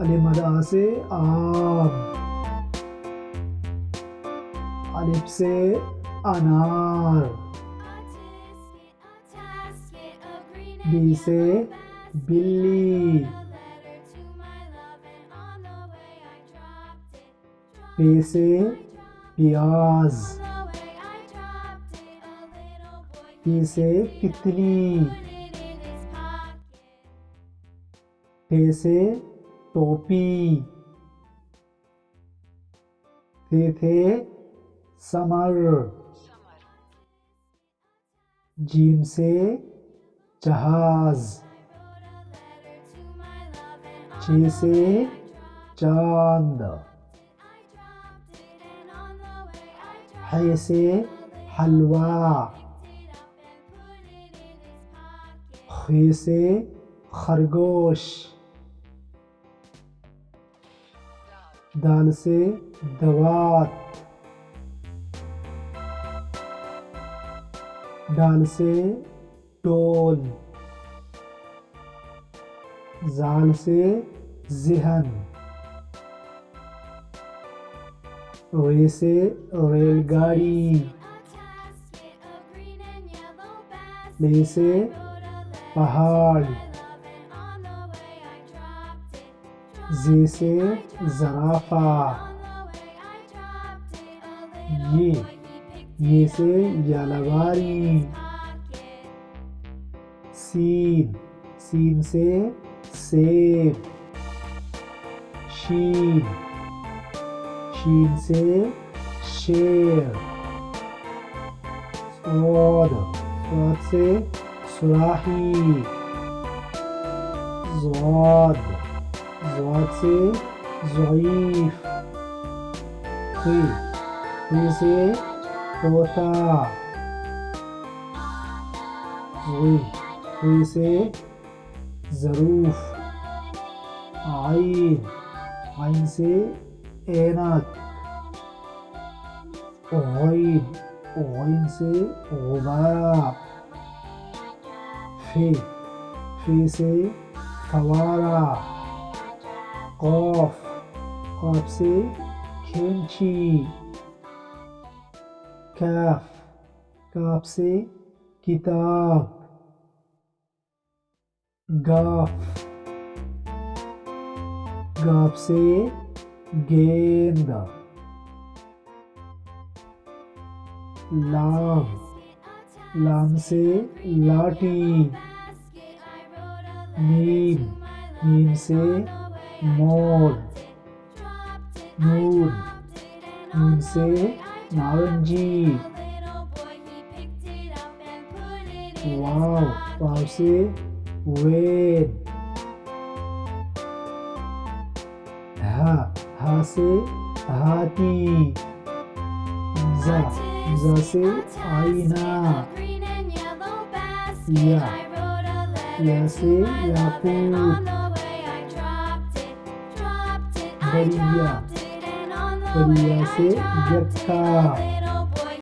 अलिफ मद आ से आम, अलिफ से अनार, बी से बिल्ली, पे से प्याज, ती से तितली, थे से टोपी, थे समर, जीम से जहाज, चे से चांद, है से हलवा, खे से खरगोश, दाल से दवात, डाल से टोल, जाल से ज़हन, रे से रेलगाड़ी, ले से पहाड़, जे से ज़राफ़ा, ये से यालवारी, सीन से सेब, शीन से शेर, स्वाद से सुराही, ज़वाद से ज़ईफ़, ख़ी से तोता, ज़ी से ज़रूफ़, आइन से ऐनक, गैन से गुब्बारा, फे से फवारा, क़ाफ़ से खेमची, काफ से किताब, गाफ से गेंद, लाम से लाठी, नीम से मोर, नून से नारंगी, वाव से वेद, हा से हाथी, जा से आईना, या से याकूत, बरिया से यक्का।